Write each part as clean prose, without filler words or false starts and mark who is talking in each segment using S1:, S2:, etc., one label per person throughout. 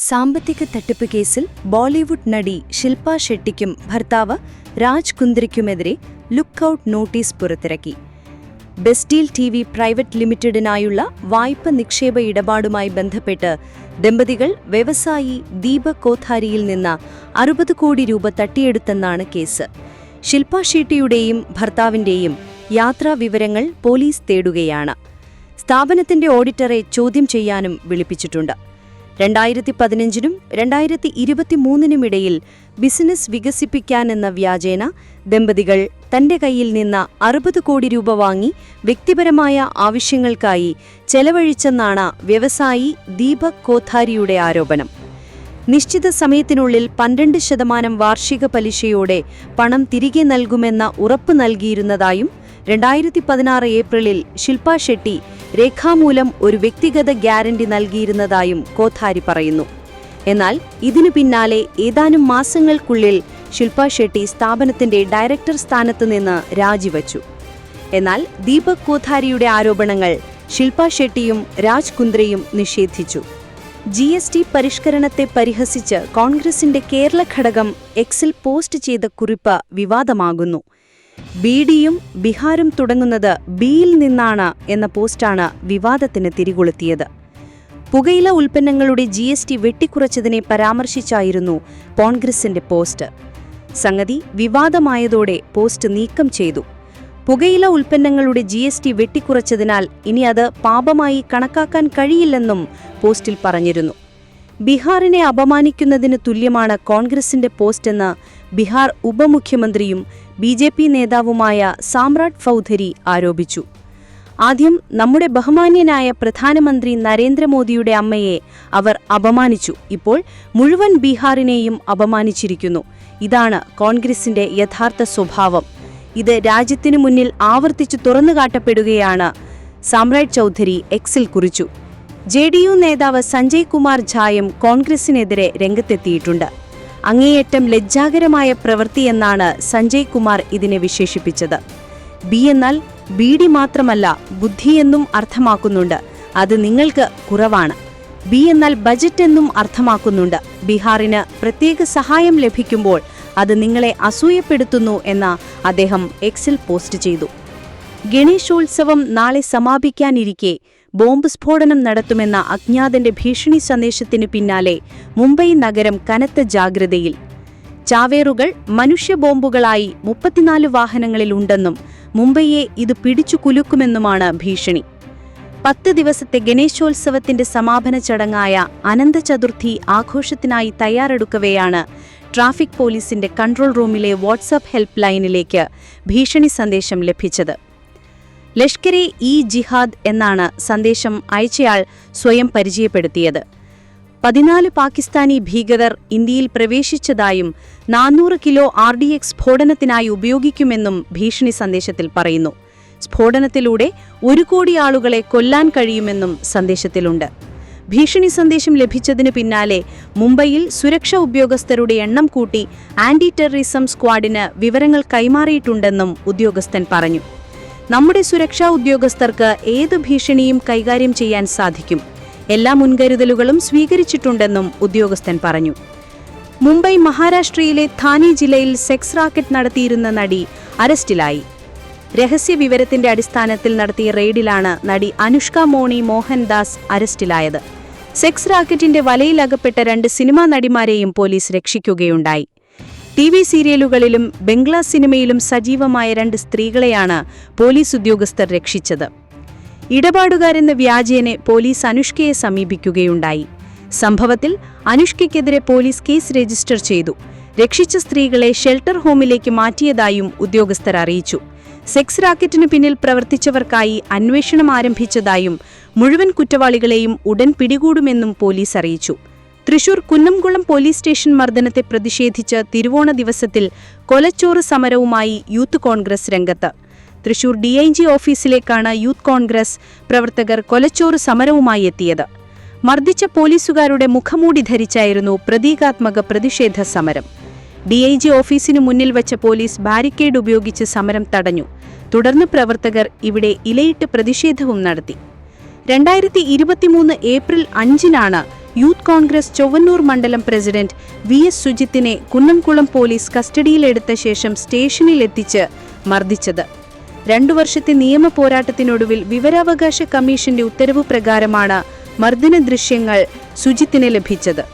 S1: സാമ്പത്തിക തട്ടിപ്പ് കേസിൽ ബോളിവുഡ് നടി ശിൽപ ഷെട്ടിക്കും ഭർത്താവ് രാജ് കുന്ദ്രയ്ക്കുമെതിരെ ലുക്കൌട്ട് നോട്ടീസ് പുറത്തിറക്കി. ബെസ്റ്റീൽ ടിവി പ്രൈവറ്റ് ലിമിറ്റഡിനായുള്ള വായ്പ നിക്ഷേപ ഇടപാടുമായി ബന്ധപ്പെട്ട് ദമ്പതികൾ വ്യവസായി ദീപക് കോഥാരിയിൽ നിന്ന് 60 കോടി രൂപ തട്ടിയെടുത്തെന്നാണ് കേസ്. ശിൽപ ഷെട്ടിയുടെയും ഭർത്താവിന്റെയും യാത്രാ വിവരങ്ങൾ പോലീസ് തേടുകയാണ്. സ്ഥാപനത്തിന്റെ ഓഡിറ്ററെ ചോദ്യം ചെയ്യാനും വിളിപ്പിച്ചിട്ടുണ്ട്. 2015-നും 2023-നുമിടയിൽ ബിസിനസ് വികസിപ്പിക്കാനെന്ന വ്യാജേന ദമ്പതികൾ തന്റെ കയ്യിൽ നിന്ന് 60 കോടി രൂപ വാങ്ങി വ്യക്തിപരമായ ആവശ്യങ്ങൾക്കായി ചെലവഴിച്ചെന്നാണ് വ്യവസായി ദീപക് കോഥാരിയുടെ ആരോപണം. നിശ്ചിത സമയത്തിനുള്ളിൽ 12% വാർഷിക പലിശയോടെ പണം തിരികെ നൽകുമെന്ന ഉറപ്പ് നൽകിയിരുന്നതായും 2016 ഏപ്രിലിൽ ശിൽപ ഷെട്ടി രേഖാമൂലം ഒരു വ്യക്തിഗത ഗ്യാരണ്ടി നൽകിയിരുന്നതായും കോഥാരി പറയുന്നു. എന്നാൽ ഇതിനു പിന്നാലെ ഏതാനും മാസങ്ങൾക്കുള്ളിൽ ശിൽപ ഷെട്ടി സ്ഥാപനത്തിന്റെ ഡയറക്ടർ സ്ഥാനത്ത് നിന്ന് രാജിവച്ചു. എന്നാൽ ദീപക് കോഥാരിയുടെ ആരോപണങ്ങൾ ശിൽപ ഷെട്ടിയും രാജ് കുന്ദ്രയും നിഷേധിച്ചു. GST പരിഷ്കരണത്തെ പരിഹസിച്ച് കോൺഗ്രസിന്റെ കേരള ഘടകം എക്സിൽ പോസ്റ്റ് ചെയ്ത കുറിപ്പ് വിവാദമാകുന്നു. ബിഡിയും ബിഹാരും തുടങ്ങുന്നത് ബിയിൽ നിന്നാണ് എന്ന പോസ്റ്റാണ് വിവാദത്തിന് തിരികൊളുത്തിയത്. പുകയില ഉൽപ്പന്നങ്ങളുടെ GST വെട്ടിക്കുറച്ചതിനെ പരാമർശിച്ചായിരുന്നു കോൺഗ്രസിന്റെ പോസ്റ്റ്. സംഗതി വിവാദമായതോടെ പോസ്റ്റ് നീക്കം ചെയ്തു. പുകയില ഉൽപ്പന്നങ്ങളുടെ GST വെട്ടിക്കുറച്ചതിനാൽ ഇനി അത് പാപമായി കണക്കാക്കാൻ കഴിയില്ലെന്നും പോസ്റ്റിൽ പറഞ്ഞിരുന്നു. ബിഹാറിനെ അപമാനിക്കുന്നതിന് തുല്യമാണ് കോൺഗ്രസിന്റെ പോസ്റ്റെന്ന് ബിഹാർ ഉപമുഖ്യമന്ത്രിയും BJP നേതാവുമായ സാമ്രാട്ട് ചൗധരി ആരോപിച്ചു. ആദ്യം നമ്മുടെ ബഹുമാന്യനായ പ്രധാനമന്ത്രി നരേന്ദ്രമോദിയുടെ അമ്മയെ അവർ അപമാനിച്ചു. ഇപ്പോൾ മുഴുവൻ ബീഹാറിനെയും അപമാനിച്ചിരിക്കുന്നു. ഇതാണ് കോൺഗ്രസിന്റെ യഥാർത്ഥ സ്വഭാവം. ഇത് രാജ്യത്തിനു മുന്നിൽ ആവർത്തിച്ചു തുറന്നുകാട്ടപ്പെടുകയാണ്, സാമ്രാട്ട് ചൗധരി എക്സിൽ കുറിച്ചു. JDU നേതാവ് സഞ്ജയ് കുമാർ ഝായും കോൺഗ്രസിനെതിരെ രംഗത്തെത്തിയിട്ടുണ്ട്. അങ്ങേയറ്റം ലജ്ജാകരമായ പ്രവൃത്തിയെന്നാണ് സഞ്ജയ് കുമാർ ഇതിനെ വിശേഷിപ്പിച്ചത്. ബി എന്നാൽ ബീഡി മാത്രമല്ല, ബുദ്ധിയെന്നും അർത്ഥമാക്കുന്നുണ്ട്. അത് നിങ്ങൾക്ക് കുറവാണ്. ബി എന്നാൽ ബജറ്റ് എന്നും അർത്ഥമാക്കുന്നുണ്ട്. ബീഹാറിന് പ്രത്യേക സഹായം ലഭിക്കുമ്പോൾ അത് നിങ്ങളെ അസൂയപ്പെടുത്തുന്നു എന്ന് അദ്ദേഹം എക്സിൽ പോസ്റ്റ് ചെയ്തു. ഗണേശോത്സവം നാളെ സമാപിക്കാനിരിക്കെ ബോംബ് സ്ഫോടനം നടത്തുമെന്ന അജ്ഞാതന്റെ ഭീഷണി സന്ദേശത്തിനു പിന്നാലെ മുംബൈ നഗരം കനത്ത ജാഗ്രതയിൽ. ചാവേറുകൾ മനുഷ്യ ബോംബുകളായി 34 വാഹനങ്ങളിലുണ്ടെന്നും മുംബൈയെ ഇത് പിടിച്ചു കുലുക്കുമെന്നുമാണ് ഭീഷണി. 10 ദിവസത്തെ ഗണേശോത്സവത്തിന്റെ സമാപന ചടങ്ങായ അനന്തചതുർത്ഥി ആഘോഷത്തിനായി തയ്യാറെടുക്കവെയാണ് ട്രാഫിക് പോലീസിന്റെ കൺട്രോൾ റൂമിലെ വാട്സ്ആപ്പ് ഹെൽപ്പ് ലൈനിലേക്ക് ഭീഷണി സന്ദേശം ലഭിച്ചത്. ലഷ്കർ-ഇ-ജിഹാദ് എന്നാണ് സന്ദേശം അയച്ചയാൾ സ്വയം പരിചയപ്പെടുത്തിയത്. 14 പാകിസ്ഥാനി ഭീകരർ ഇന്ത്യയിൽ പ്രവേശിച്ചതായും 400 കിലോ RDX സ്ഫോടനത്തിനായി ഉപയോഗിക്കുമെന്നും ഭീഷണി സന്ദേശത്തിൽ പറയുന്നു. സ്ഫോടനത്തിലൂടെ 1 കോടി ആളുകളെ കൊല്ലാൻ കഴിയുമെന്നും സന്ദേശത്തിലുണ്ട്. ഭീഷണി സന്ദേശം ലഭിച്ചതിനു പിന്നാലെ മുംബൈയിൽ സുരക്ഷാ ഉദ്യോഗസ്ഥരുടെ എണ്ണം കൂട്ടി ആന്റി ടെററിസം സ്ക്വാഡിന് വിവരങ്ങൾ കൈമാറിയിട്ടുണ്ടെന്നും ഉദ്യോഗസ്ഥൻ പറഞ്ഞു. നമ്മുടെ സുരക്ഷാ ഉദ്യോഗസ്ഥർക്ക് ഏത് ഭീഷണിയും കൈകാര്യം ചെയ്യാൻ സാധിക്കും. എല്ലാ മുൻകരുതലുകളും സ്വീകരിച്ചിട്ടുണ്ടെന്നും ഉദ്യോഗസ്ഥൻ പറഞ്ഞു. മുംബൈ മഹാരാഷ്ട്രയിലെ ഥാനെ ജില്ലയിൽ സെക്സ് റാക്കറ്റ് നടത്തിയിരുന്ന നടി അറസ്റ്റിലായി. രഹസ്യ വിവരത്തിന്റെ അടിസ്ഥാനത്തിൽ നടത്തിയ റെയ്ഡിലാണ് നടി അനുഷ്ക മോണി മോഹൻദാസ് അറസ്റ്റിലായത്. സെക്സ് റാക്കറ്റിന്റെ വലയിലകപ്പെട്ട 2 സിനിമാ നടിമാരെയും പോലീസ് രക്ഷിക്കുകയുണ്ടായി. TV സീരിയലുകളിലും ബംഗ്ലാ സിനിമയിലും സജീവമായ 2 സ്ത്രീകളെയാണ് പോലീസ് ഉദ്യോഗസ്ഥർ രക്ഷിച്ചത്. ഇടപാടുകാരെന്ന വ്യാജേന പോലീസ് അനുഷ്കയെ സമീപിക്കുകയുണ്ടായി. സംഭവത്തിൽ അനുഷ്കയ്ക്കെതിരെ പോലീസ് കേസ് രജിസ്റ്റർ ചെയ്തു. രക്ഷിച്ച സ്ത്രീകളെ ഷെൽട്ടർ ഹോമിലേക്ക് മാറ്റിയതായും ഉദ്യോഗസ്ഥർ അറിയിച്ചു. സെക്സ് റാക്കറ്റിനു പിന്നിൽ പ്രവർത്തിച്ചവർക്കായി അന്വേഷണം ആരംഭിച്ചതായും മുഴുവൻ കുറ്റവാളികളെയും ഉടൻ പിടികൂടുമെന്നും പോലീസ് അറിയിച്ചു. തൃശൂർ കുന്നംകുളം പോലീസ് സ്റ്റേഷൻ മർദ്ദനത്തെ പ്രതിഷേധിച്ച് തിരുവോണ ദിവസത്തിൽ കൊലച്ചോറ് സമരവുമായി യൂത്ത് കോൺഗ്രസ് രംഗത്ത്. തൃശൂർ DIG ഓഫീസിലേക്കാണ് യൂത്ത് കോൺഗ്രസ് പ്രവർത്തകർ കൊലച്ചോറ് സമരവുമായി എത്തിയത്. മർദ്ദിച്ച പോലീസുകാരുടെ മുഖമൂടി ധരിച്ചായിരുന്നു പ്രതീകാത്മക പ്രതിഷേധ സമരം. DIG ഓഫീസിനു മുന്നിൽ വച്ച പോലീസ് ബാരിക്കേഡ് ഉപയോഗിച്ച് സമരം തടഞ്ഞു. തുടർന്ന് പ്രവർത്തകർ ഇവിടെ ഇലയിട്ട് പ്രതിഷേധവും നടത്തി. 2023 ഏപ്രിൽ 5-നാണ് യൂത്ത് കോൺഗ്രസ് ചൊവ്വന്നൂർ മണ്ഡലം പ്രസിഡന്റ് VS സുജിത്തിനെ കുന്നംകുളം പോലീസ് കസ്റ്റഡിയിലെടുത്ത ശേഷം സ്റ്റേഷനിലെത്തിച്ച് മർദ്ദിച്ചത്. 2 വർഷത്തെ നിയമ പോരാട്ടത്തിനൊടുവിൽ വിവരാവകാശ കമ്മീഷന്റെ ഉത്തരവ് പ്രകാരമാണ് മർദ്ദന ദൃശ്യങ്ങൾ സുജിത്തിന് ലഭിച്ചത്.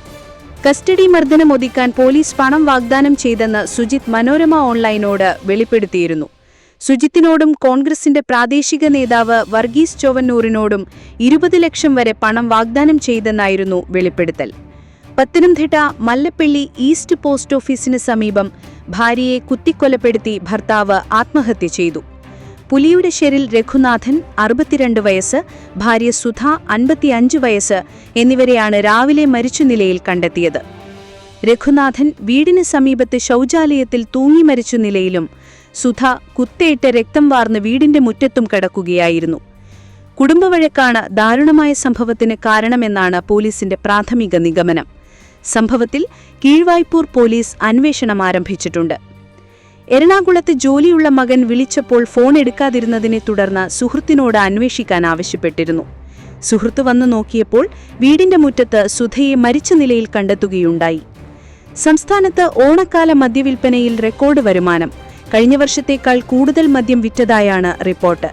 S1: കസ്റ്റഡി മർദ്ദനം ഒതുക്കാൻ പോലീസ് പണം വാഗ്ദാനം ചെയ്തെന്ന് സുജിത്ത് മനോരമ ഓൺലൈനോട് വെളിപ്പെടുത്തിയിരുന്നു. സുജിത്തിനോടും കോൺഗ്രസിന്റെ പ്രാദേശിക നേതാവ് വർഗീസ് ചൊവ്വന്നൂരിനോടും 20 ലക്ഷം വരെ പണം വാഗ്ദാനം ചെയ്തെന്നായിരുന്നു വെളിപ്പെടുത്തൽ. പത്തനംതിട്ട മല്ലപ്പള്ളി ഈസ്റ്റ് പോസ്റ്റ് ഓഫീസിന് സമീപം ഭാര്യയെ കുത്തിക്കൊലപ്പെടുത്തി ഭർത്താവ് ആത്മഹത്യ ചെയ്തു. പുലിയുടെ ശെരിൽ രഘുനാഥൻ 62 വയസ്സ്, ഭാര്യ സുധ 55 വയസ്സ് എന്നിവരെയാണ് രാവിലെ മരിച്ച നിലയിൽ കണ്ടെത്തിയത്. രഘുനാഥൻ വീടിന് സമീപത്തെ ശൗചാലയത്തിൽ തൂങ്ങി മരിച്ച നിലയിലും സുധ കുത്തേറ്റ് രക്തം വാർന്ന് വീടിന്റെ മുറ്റത്തും കിടക്കുകയായിരുന്നു. കുടുംബവഴക്കാണ് ദാരുണമായ സംഭവത്തിന് കാരണമെന്നാണ് പോലീസിന്റെ പ്രാഥമിക നിഗമനം. സംഭവത്തിൽ കീഴ്വായ്പൂർ പോലീസ് അന്വേഷണം ആരംഭിച്ചിട്ടുണ്ട്. എറണാകുളത്ത് ജോലിയുള്ള മകൻ വിളിച്ചപ്പോൾ ഫോൺ എടുക്കാതിരുന്നതിനെ തുടർന്ന് സുഹൃത്തിനോട് അന്വേഷിക്കാൻ ആവശ്യപ്പെട്ടിരുന്നു. സുഹൃത്ത് വന്നു നോക്കിയപ്പോൾ വീടിന്റെ മുറ്റത്ത് സുധയെ മരിച്ച നിലയിൽ കണ്ടെത്തുകയുണ്ടായി. സംസ്ഥാനത്ത് ഓണക്കാല മദ്യവിൽപ്പനയിൽ റെക്കോർഡ് വരുമാനം. കഴിഞ്ഞ വർഷത്തേക്കാൾ കൂടുതൽ മദ്യം വിറ്റതായാണ് റിപ്പോർട്ട്.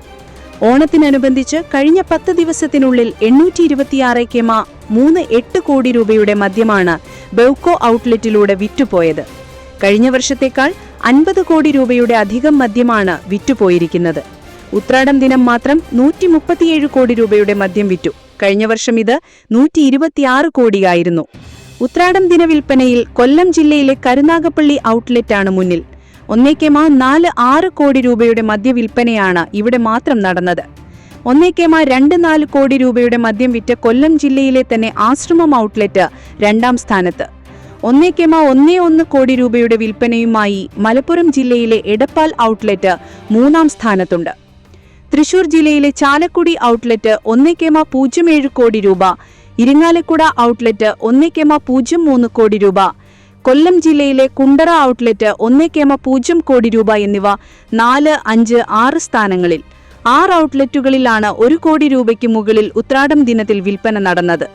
S1: ഓണത്തിനനുബന്ധിച്ച് കഴിഞ്ഞ 10 ദിവസത്തിനുള്ളിൽ 826.38 കോടി രൂപയുടെ മദ്യമാണ് ബെവ്കോ ഔട്ട്ലെറ്റിലൂടെ വിറ്റുപോയത്. കഴിഞ്ഞ വർഷത്തേക്കാൾ 50 കോടി രൂപയുടെ അധികം മദ്യമാണ് വിറ്റുപോയിരിക്കുന്നത്. ഉത്രാടം ദിനം മാത്രം 137 കോടി രൂപയുടെ മദ്യം വിറ്റു. കഴിഞ്ഞ വർഷം ഇത് 126 കോടിയായിരുന്നു. ഉത്രാടം ദിന വിൽപ്പനയിൽ കൊല്ലം ജില്ലയിലെ കരുനാഗപ്പള്ളി ഔട്ട്ലെറ്റാണ് മുന്നിൽ. 1.46 കോടി രൂപയുടെ മദ്യവിൽപ്പനയാണ് ഇവിടെ മാത്രം നടന്നത്. 1.24 കോടി രൂപയുടെ മദ്യം വിറ്റ കൊല്ലം ജില്ലയിലെ തന്നെ ആശ്രമം ഔട്ട്ലെറ്റ് 2ാം സ്ഥാനത്ത്. 1.11 കോടി രൂപയുടെ വിൽപ്പനയുമായി മലപ്പുറം ജില്ലയിലെ എടപ്പാൾ ഔട്ട്ലെറ്റ് 3ാം സ്ഥാനത്തുണ്ട്. തൃശൂർ ജില്ലയിലെ ചാലക്കുടി ഔട്ട്ലെറ്റ് 1.07 കോടി രൂപ, ഇരിങ്ങാലക്കുട ഔട്ട്ലെറ്റ് 1.03 കോടി രൂപ, കൊല്ലം ജില്ലയിലെ കുണ്ടറ ഔട്ട്ലെറ്റ് 1.0 കോടി രൂപ എന്നിവ 4, 5, 6 സ്ഥാനങ്ങളിൽ. 6 ഔട്ട്ലെറ്റുകളിലാണ് 1 കോടി രൂപയ്ക്ക് മുകളിൽ ഉത്രാടം ദിനത്തിൽ വിൽപ്പന നടന്നത്.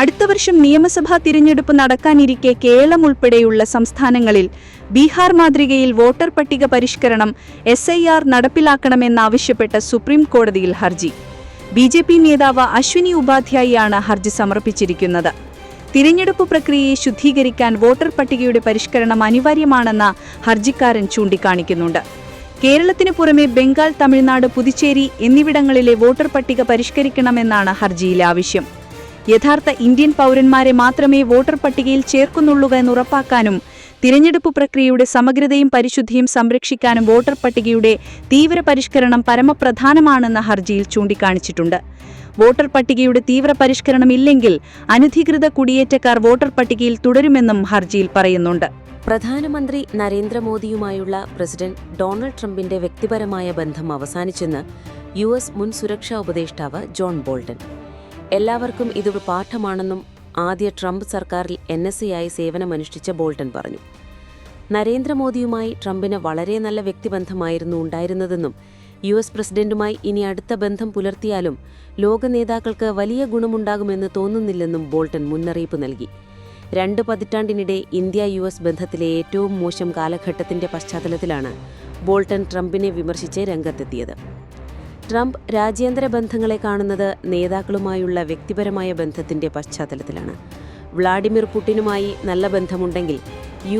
S1: അടുത്ത വർഷം നിയമസഭാ തിരഞ്ഞെടുപ്പ് നടക്കാനിരിക്കെ കേരളം ഉൾപ്പെടെയുള്ള സംസ്ഥാനങ്ങളിൽ ബീഹാർ മാതൃകയിൽ വോട്ടർ പട്ടിക പരിഷ്കരണം SIR നടപ്പിലാക്കണമെന്നാവശ്യപ്പെട്ട് സുപ്രീം കോടതിയിൽ ഹർജി. BJP നേതാവ് അശ്വിനി ഉപാധ്യായിയാണ് ഹർജി സമർപ്പിച്ചിരിക്കുന്നത്. തിരഞ്ഞെടുപ്പ് പ്രക്രിയയെ ശുദ്ധീകരിക്കാൻ വോട്ടർ പട്ടികയുടെ പരിഷ്കരണം അനിവാര്യമാണെന്ന് ഹർജിക്കാരൻ ചൂണ്ടിക്കാണിക്കുന്നുണ്ട്. കേരളത്തിന് പുറമെ ബംഗാൾ, തമിഴ്നാട്, പുതുച്ചേരി എന്നിവിടങ്ങളിലെ വോട്ടർ പട്ടിക പരിഷ്കരിക്കണമെന്നാണ് ഹർജിയിലെ ആവശ്യം. യഥാർത്ഥ ഇന്ത്യൻ പൗരന്മാരെ മാത്രമേ വോട്ടർ പട്ടികയിൽ ചേർക്കുന്നുള്ളൂ എന്നുറപ്പാക്കാനും തിരഞ്ഞെടുപ്പ് പ്രക്രിയയുടെ സമഗ്രതയും പരിശുദ്ധിയും സംരക്ഷിക്കാനും വോട്ടർ പട്ടികയുടെ തീവ്ര പരിഷ്കരണം പരമപ്രധാനമാണെന്ന് ഹർജിയിൽ ചൂണ്ടിക്കാണിച്ചിട്ടുണ്ട്. വോട്ടർ പട്ടികയുടെ തീവ്ര പരിഷ്കരണം ഇല്ലെങ്കിൽ അനധികൃത കുടിയേറ്റക്കാർ വോട്ടർ പട്ടികയിൽ തുടരുമെന്നും ഹർജിയിൽ പറയുന്നുണ്ട്.
S2: പ്രധാനമന്ത്രി നരേന്ദ്രമോദിയുമായുള്ള പ്രസിഡന്റ് ഡൊണാൾഡ് ട്രംപിന്റെ വ്യക്തിപരമായ ബന്ധം അവസാനിച്ചെന്ന് US മുൻ സുരക്ഷാ ഉപദേഷ്ടാവ് ജോൺ ബോൾട്ടൺ. എല്ലാവർക്കും ഇതൊരു പാഠമാണെന്നും ആദ്യ ട്രംപ് സർക്കാരിൽ NSA ആയി സേവനമനുഷ്ഠിച്ച ബോൾട്ടൺ പറഞ്ഞു. നരേന്ദ്രമോദിയുമായി ട്രംപിന് വളരെ നല്ല വ്യക്തിബന്ധമായിരുന്നു ഉണ്ടായിരുന്നതെന്നും US പ്രസിഡന്റുമായി ഇനി അടുത്ത ബന്ധം പുലർത്തിയാലും ലോക നേതാക്കൾക്ക് വലിയ ഗുണമുണ്ടാകുമെന്ന് തോന്നുന്നില്ലെന്നും ബോൾട്ടൺ മുന്നറിയിപ്പ് നൽകി. 2 പതിറ്റാണ്ടിനിടെ ഇന്ത്യ-US ബന്ധത്തിലെ ഏറ്റവും മോശം കാലഘട്ടത്തിന്റെ പശ്ചാത്തലത്തിലാണ് ബോൾട്ടൺ ട്രംപിനെ വിമർശിച്ച് രംഗത്തെത്തിയത്. ട്രംപ് രാജ്യാന്തര ബന്ധങ്ങളെ കാണുന്നത് നേതാക്കളുമായുള്ള വ്യക്തിപരമായ ബന്ധത്തിന്റെ പശ്ചാത്തലത്തിലാണ്. വ്ളാഡിമിർ പുടിനുമായി നല്ല ബന്ധമുണ്ടെങ്കിൽ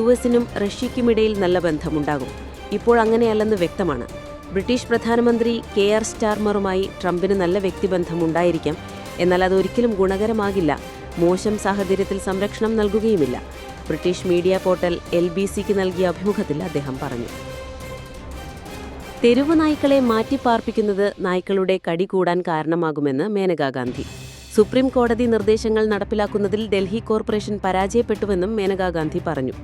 S2: US-നും റഷ്യയ്ക്കുമിടയിൽ നല്ല ബന്ധമുണ്ടാകും. ഇപ്പോൾ അങ്ങനെയല്ലെന്ന് വ്യക്തമാണ്. ബ്രിട്ടീഷ് പ്രധാനമന്ത്രി KR സ്റ്റാർമറുമായി ട്രംപിന് നല്ല വ്യക്തിബന്ധമുണ്ടായിരിക്കാം. എന്നാൽ അതൊരിക്കലും ഗുണകരമാകില്ല. മോശം സാഹചര്യത്തിൽ സംരക്ഷണം നൽകുകയുമില്ല. ബ്രിട്ടീഷ് മീഡിയ പോർട്ടൽ LBCക്ക് നൽകിയ അഭിമുഖത്തിൽ അദ്ദേഹം പറഞ്ഞു. തെരുവ് നായ്ക്കളെ മാറ്റിപ്പാർപ്പിക്കുന്നത് നായ്ക്കളുടെ കടി കൂടാൻ കാരണമാകുമെന്ന് മേനകാ ഗാന്ധി. സുപ്രീം കോടതി നിർദ്ദേശങ്ങൾ നടപ്പിലാക്കുന്നതിൽ ഡൽഹി കോർപ്പറേഷൻ പരാജയപ്പെട്ടുവെന്നും മേനകാ ഗാന്ധി പറഞ്ഞു.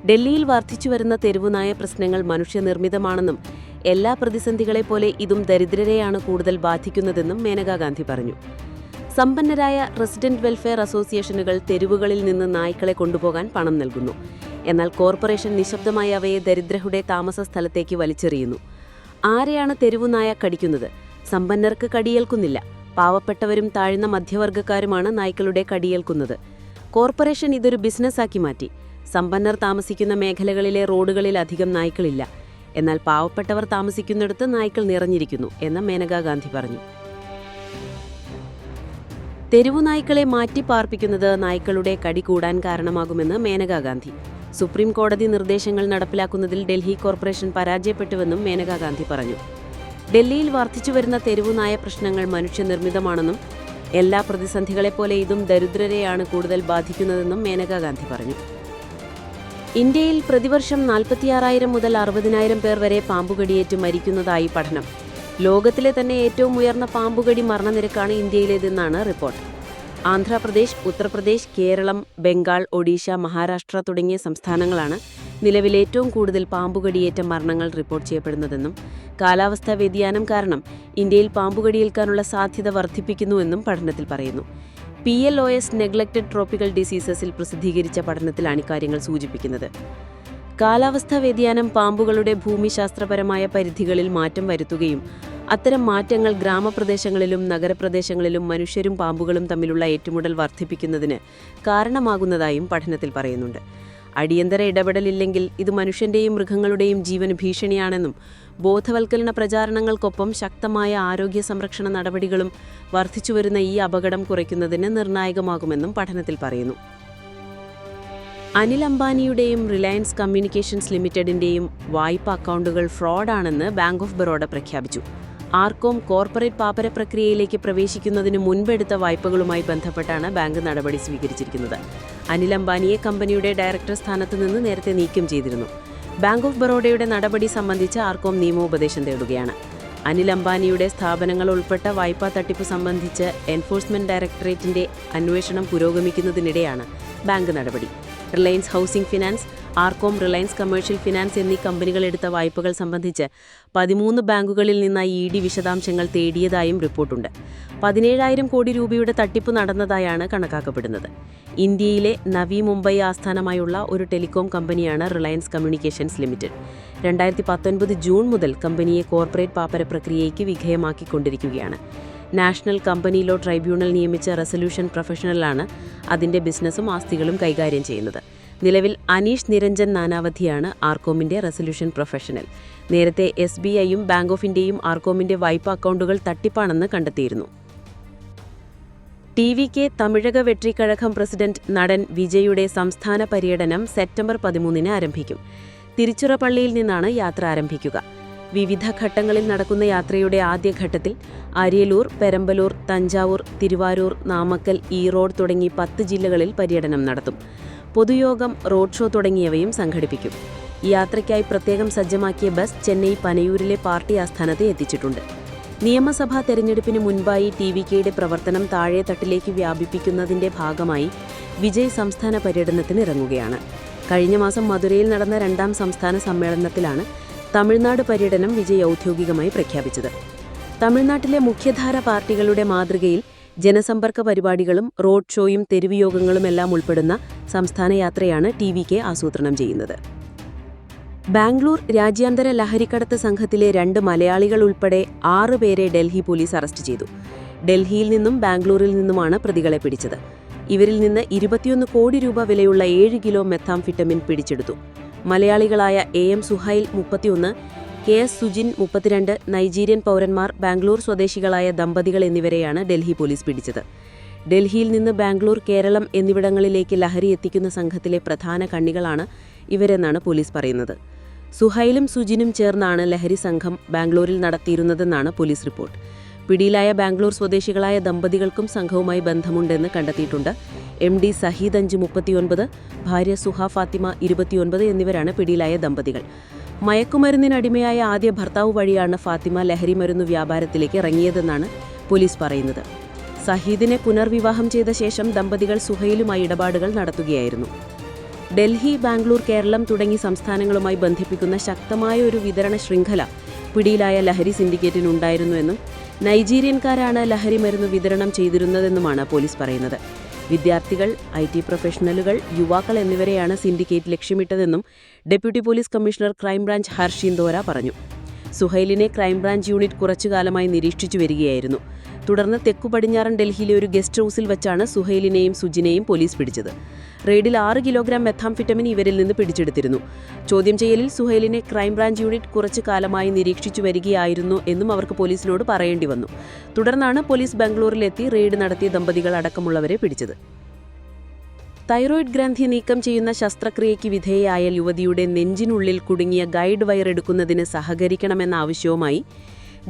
S2: ഡൽഹിയിൽ വർദ്ധിച്ചുവരുന്ന തെരുവുനായ പ്രശ്നങ്ങൾ മനുഷ്യനിർമ്മിതമാണെന്നും എല്ലാ പ്രതിസന്ധികളെപ്പോലെ ഇതും ദരിദ്രരെയാണ് കൂടുതൽ ബാധിക്കുന്നതെന്നും മേനകാ ഗാന്ധി പറഞ്ഞു. സമ്പന്നരായ റെസിഡന്റ് വെൽഫെയർ അസോസിയേഷനുകൾ തെരുവുകളിൽ നിന്ന് നായ്ക്കളെ കൊണ്ടുപോകാൻ പണം നൽകുന്നു. എന്നാൽ കോർപ്പറേഷൻ നിശബ്ദമായി അവയെ ദരിദ്രരുടെ താമസ സ്ഥലത്തേക്ക് വലിച്ചെറിയുന്നു. ആരെയാണ് തെരുവുനായ കടിക്കുന്നത്? സമ്പന്നർക്ക് കടിയേൽക്കുന്നില്ല. പാവപ്പെട്ടവരും താഴ്ന്ന മധ്യവർഗക്കാരുമാണ് നായ്ക്കളുടെ കടിയേൽക്കുന്നത്. കോർപ്പറേഷൻ ഇതൊരു ബിസിനസ്സാക്കി മാറ്റി. സമ്പന്നർ താമസിക്കുന്ന മേഖലകളിലെ റോഡുകളിൽ അധികം നായ്ക്കളില്ല. എന്നാൽ പാവപ്പെട്ടവർ താമസിക്കുന്നിടത്ത് നായ്ക്കൾ നിറഞ്ഞിരിക്കുന്നു എന്ന് മേനകാ ഗാന്ധി പറഞ്ഞു. തെരുവുനായ്ക്കളെ മാറ്റിപ്പാർപ്പിക്കുന്നത് നായ്ക്കളുടെ കടി കൂടാൻ കാരണമാകുമെന്ന് മേനകാ ഗാന്ധി. സുപ്രീം കോടതി നിർദ്ദേശങ്ങൾ നടപ്പിലാക്കുന്നതിൽ ഡൽഹി കോർപ്പറേഷൻ പരാജയപ്പെട്ടുവെന്നും മേനകാ ഗാന്ധി പറഞ്ഞു. ഡൽഹിയിൽ വർദ്ധിച്ചുവരുന്ന തെരുവുനായ പ്രശ്നങ്ങൾ മനുഷ്യനിർമ്മിതമാണെന്നും എല്ലാ പ്രതിസന്ധികളെപ്പോലെ ഇതും ദരിദ്രരെയാണ് കൂടുതൽ ബാധിക്കുന്നതെന്നും മേനകാ ഗാന്ധി പറഞ്ഞു. ഇന്ത്യയിൽ പ്രതിവർഷം 46,000 മുതൽ 60,000 പേർ വരെ പാമ്പുകടിയേറ്റ് മരിക്കുന്നതായി പഠനം. ലോകത്തിലെ തന്നെ ഏറ്റവും ഉയർന്ന പാമ്പുകടി മരണനിരക്കാണ് ഇന്ത്യയിലേതെന്നാണ് റിപ്പോർട്ട്. ആന്ധ്രാപ്രദേശ്, ഉത്തർപ്രദേശ്, കേരളം, ബംഗാൾ, ഒഡീഷ, മഹാരാഷ്ട്ര തുടങ്ങിയ സംസ്ഥാനങ്ങളാണ് നിലവിൽ ഏറ്റവും കൂടുതൽ പാമ്പുകടിയേറ്റ മരണങ്ങൾ റിപ്പോർട്ട് ചെയ്യപ്പെടുന്നതെന്നും കാലാവസ്ഥാ വ്യതിയാനം കാരണം ഇന്ത്യയിൽ പാമ്പുകടിയേൽക്കാനുള്ള സാധ്യത വർദ്ധിപ്പിക്കുന്നുവെന്നും പഠനത്തിൽ പറയുന്നു. PLOS നെഗ്ലക്റ്റഡ് ട്രോപ്പിക്കൽ ഡിസീസസിൽ പ്രസിദ്ധീകരിച്ച പഠനത്തിലാണ് ഇക്കാര്യങ്ങൾ സൂചിപ്പിക്കുന്നത്. കാലാവസ്ഥാ വ്യതിയാനം പാമ്പുകളുടെ ഭൂമിശാസ്ത്രപരമായ പരിധികളിൽ മാറ്റം വരുത്തുകയും അത്തരം മാറ്റങ്ങൾ ഗ്രാമപ്രദേശങ്ങളിലും നഗരപ്രദേശങ്ങളിലും മനുഷ്യരും പാമ്പുകളും തമ്മിലുള്ള ഏറ്റുമുട്ടൽ വർദ്ധിപ്പിക്കുന്നതിന് കാരണമാകുന്നതായും പഠനത്തിൽ പറയുന്നുണ്ട്. അടിയന്തര ഇടപെടലില്ലെങ്കിൽ ഇത് മനുഷ്യന്റെയും മൃഗങ്ങളുടെയും ജീവന് ഭീഷണിയാണെന്നും ബോധവൽക്കരണ പ്രചാരണങ്ങൾക്കൊപ്പം ശക്തമായ ആരോഗ്യ സംരക്ഷണ നടപടികളും വർദ്ധിച്ചുവരുന്ന ഈ അപകടം കുറയ്ക്കുന്നതിന് നിർണായകമാകുമെന്നും പഠനത്തിൽ പറയുന്നു. അനിൽ അംബാനിയുടെയും റിലയൻസ് കമ്മ്യൂണിക്കേഷൻസ് ലിമിറ്റഡിന്റെയും വായ്പ അക്കൗണ്ടുകൾ ഫ്രോഡാണെന്ന് ബാങ്ക് ഓഫ് ബറോഡ പ്രഖ്യാപിച്ചു. ആർകോം കോർപ്പറേറ്റ് പാപ്പര പ്രക്രിയയിലേക്ക് പ്രവേശിക്കുന്നതിന് മുൻപെടുത്ത വായ്പകളുമായി ബന്ധപ്പെട്ടാണ് ബാങ്ക് നടപടി സ്വീകരിച്ചിരിക്കുന്നത്. അനിൽ അംബാനിയെ കമ്പനിയുടെ ഡയറക്ടർ സ്ഥാനത്ത് നിന്ന് നേരത്തെ നീക്കം ചെയ്തിരുന്നു. ബാങ്ക് ഓഫ് ബറോഡയുടെ നടപടി സംബന്ധിച്ച് ആർകോം നിയമോപദേശം തേടുകയാണ്. അനിൽ അംബാനിയുടെ സ്ഥാപനങ്ങൾ ഉൾപ്പെട്ട വായ്പാ തട്ടിപ്പ് സംബന്ധിച്ച് എൻഫോഴ്സ്മെന്റ് ഡയറക്ടറേറ്റിന്റെ അന്വേഷണം പുരോഗമിക്കുന്നതിനിടെയാണ് ബാങ്ക് നടപടി. Reliance housing finance, RCom, Reliance commercial finance എന്നീ കമ്പനികൾ എടുത്ത വായ്പകൾ സംബന്ധിച്ച് 13 ബാങ്കുകളിൽ നിന്നായി ED വിശദാംശങ്ങൾ തേടിയതായും റിപ്പോർട്ടുണ്ട്. 17,000 കോടി രൂപയുടെ തട്ടിപ്പ് നടന്നതായാണ് കണക്കാക്കപ്പെടുന്നത്. ഇന്ത്യയിലെ നവി മുംബൈ ആസ്ഥാനമായുള്ള ഒരു ടെലികോം കമ്പനിയാണ് റിലയൻസ് കമ്മ്യൂണിക്കേഷൻസ് ലിമിറ്റഡ്. 2019 ജൂൺ മുതൽ കമ്പനിയെ കോർപ്പറേറ്റ് പാപ്പര പ്രക്രിയയ്ക്ക് വിധേയമാക്കിക്കൊണ്ടിരിക്കുകയാണ്. നാഷണൽ കമ്പനി ലോ ട്രൈബ്യൂണൽ നിയമിച്ച റെസൊല്യൂഷൻ പ്രൊഫഷണലാണ് അതിന്റെ ബിസിനസ്സും ആസ്തികളും കൈകാര്യം ചെയ്യുന്നത്. നിലവിൽ അനീഷ് നിരഞ്ജൻ നാനാവധിയാണ് ആർകോമിന്റെ റെസൊല്യൂഷൻ പ്രൊഫഷണൽ. നേരത്തെ SBIയും ബാങ്ക് ഓഫ് ഇന്ത്യയും ആർകോമിന്റെ വായ്പ അക്കൗണ്ടുകൾ തട്ടിപ്പാണെന്ന് കണ്ടെത്തിയിരുന്നു. TVK തമിഴക വെട്രിക്കഴകം പ്രസിഡന്റ് നടൻ വിജയുടെ സംസ്ഥാന പര്യടനം സെപ്റ്റംബർ 13 ആരംഭിക്കും. തിരുച്ചിറപ്പള്ളിയിൽ നിന്നാണ് യാത്ര ആരംഭിക്കുക. വിവിധ ഘട്ടങ്ങളിൽ നടക്കുന്ന യാത്രയുടെ ആദ്യഘട്ടത്തിൽ അരിയലൂർ, പെരമ്പലൂർ, തഞ്ചാവൂർ, തിരുവാരൂർ, നാമക്കൽ, ഈറോഡ് തുടങ്ങി 10 ജില്ലകളിൽ പര്യടനം നടത്തും. പൊതുയോഗം, റോഡ് ഷോ തുടങ്ങിയവയും സംഘടിപ്പിക്കും. ഈ യാത്രയ്ക്കായി പ്രത്യേകം സജ്ജമാക്കിയ ബസ് ചെന്നൈ പനയൂരിലെ പാർട്ടി ആസ്ഥാനത്ത് എത്തിച്ചിട്ടുണ്ട്. നിയമസഭാ തെരഞ്ഞെടുപ്പിന് മുൻപായി TVKയുടെ പ്രവർത്തനം താഴെത്തട്ടിലേക്ക് വ്യാപിപ്പിക്കുന്നതിന്റെ ഭാഗമായി വിജയ് സംസ്ഥാന പര്യടനത്തിന് ഇറങ്ങുകയാണ്. കഴിഞ്ഞ മാസം മധുരയിൽ നടന്ന 2ാം സംസ്ഥാന സമ്മേളനത്തിലാണ് തമിഴ്നാട് പര്യടനം വിജയ് ഔദ്യോഗികമായി പ്രഖ്യാപിച്ചത്. തമിഴ്നാട്ടിലെ മുഖ്യധാര പാർട്ടികളുടെ മാതൃകയിൽ ജനസമ്പർക്ക പരിപാടികളും റോഡ് ഷോയും തെരുവ് യോഗങ്ങളുമെല്ലാം ഉൾപ്പെടുന്ന സംസ്ഥാന യാത്രയാണ് TVK ആസൂത്രണം ചെയ്യുന്നത്. ബാംഗ്ലൂർ രാജ്യാന്തര ലഹരിക്കടത്ത് സംഘത്തിലെ 2 മലയാളികൾ ഉൾപ്പെടെ 6 പേരെ ഡൽഹി പോലീസ് അറസ്റ്റ് ചെയ്തു. ഡൽഹിയിൽ നിന്നും ബാംഗ്ലൂരിൽ നിന്നുമാണ് പ്രതികളെ പിടിച്ചത്. ഇവരിൽ നിന്ന് 21 കോടി രൂപ വിലയുള്ള 7 കിലോ മെത്താംഫിറ്റമിൻ പിടിച്ചെടുത്തു. മലയാളികളായ AM Suhail 31, KS Sujin 32, Nigerian പൗരന്മാർ, ബാംഗ്ലൂർ സ്വദേശികളായ ദമ്പതികൾ എന്നിവരെയാണ് ഡൽഹി പോലീസ് പിടിച്ചത്. ഡൽഹിയിൽ നിന്ന് ബാംഗ്ലൂർ, കേരളം എന്നിവിടങ്ങളിലേക്ക് ലഹരി എത്തിക്കുന്ന സംഘത്തിലെ പ്രധാന കണ്ണികളാണ് ഇവരെന്നാണ് പോലീസ് പറയുന്നത്. സുഹൈലും സുജിനും ചേർന്നാണ് ലഹരി സംഘം ബാംഗ്ലൂരിൽ നടത്തിയിരുന്നതെന്നാണ് പോലീസ് റിപ്പോർട്ട്. പിടിയിലായ ബാംഗ്ലൂർ സ്വദേശികളായ ദമ്പതികൾക്കും സംഘവുമായി ബന്ധമുണ്ടെന്ന് കണ്ടെത്തിയിട്ടുണ്ട്. MD സഹീദ് 39, ഭാര്യ സുഹ ഫാത്തിമ 29 എന്നിവരാണ് പിടിയിലായ ദമ്പതികൾ. മയക്കുമരുന്നിനടിമയായ ആദ്യ ഭർത്താവ് വഴിയാണ് ഫാത്തിമ ലഹരിമരുന്ന് വ്യാപാരത്തിലേക്ക് ഇറങ്ങിയതെന്നാണ് പോലീസ് പറയുന്നത്. സഹീദിനെ പുനർവിവാഹം ചെയ്ത ശേഷം ദമ്പതികൾ സുഹൈലുമായി ഇടപാടുകൾ നടത്തുകയായിരുന്നു. ഡൽഹി, ബാംഗ്ലൂർ, കേരളം തുടങ്ങി സംസ്ഥാനങ്ങളുമായി ബന്ധിപ്പിക്കുന്ന ശക്തമായ ഒരു വിതരണ ശൃംഖല പിടിയിലായ ലഹരി സിൻഡിക്കേറ്റിനുണ്ടായിരുന്നുവെന്നും നൈജീരിയൻകാരാണ് ലഹരി മരുന്ന് വിതരണം ചെയ്തിരുന്നതെന്നുമാണ് പോലീസ് പറയുന്നത്. വിദ്യാർത്ഥികൾ, IT പ്രൊഫഷണലുകൾ, യുവാക്കൾ എന്നിവരെയാണ് സിൻഡിക്കേറ്റ് ലക്ഷ്യമിട്ടതെന്നും deputy police commissioner crime branch Harsheen Dora പറഞ്ഞു. സുഹൈലിനെ ക്രൈംബ്രാഞ്ച് യൂണിറ്റ് കുറച്ചുകാലമായി നിരീക്ഷിച്ചു വരികയായിരുന്നു. തുടർന്ന് തെക്കു പടിഞ്ഞാറൻ ഡൽഹിയിലെ ഒരു ഗസ്റ്റ് ഹൌസിൽ വെച്ചാണ് സുഹൈലിനെയും സുജിനെയും പോലീസ് പിടിച്ചത്. റെയ്ഡിൽ 6 കിലോഗ്രാം മെഥാംഫിറ്റമിൻ ഇവരിൽ നിന്ന് പിടിച്ചെടുത്തിരുന്നു. ചോദ്യം ചെയ്യലിൽ സുഹൈലിനെ ക്രൈംബ്രാഞ്ച് യൂണിറ്റ് കുറച്ചു കാലമായി നിരീക്ഷിച്ചു വരികയായിരുന്നു എന്നും അവർക്ക് പോലീസിനോട് പറയേണ്ടി വന്നു. തുടർന്നാണ് പോലീസ് ബംഗളൂരിലെത്തി റെയ്ഡ് നടത്തിയ ദമ്പതികൾ അടക്കമുള്ളവരെ പിടിച്ചത്. തൈറോയിഡ് ഗ്രന്ഥി നീക്കം ചെയ്യുന്ന ശസ്ത്രക്രിയയ്ക്ക് വിധേയയായ യുവതിയുടെ നെഞ്ചിനുള്ളിൽ കുടുങ്ങിയ ഗൈഡ് വയർ എടുക്കുന്നതിന് സഹകരിക്കണമെന്ന ആവശ്യവുമായി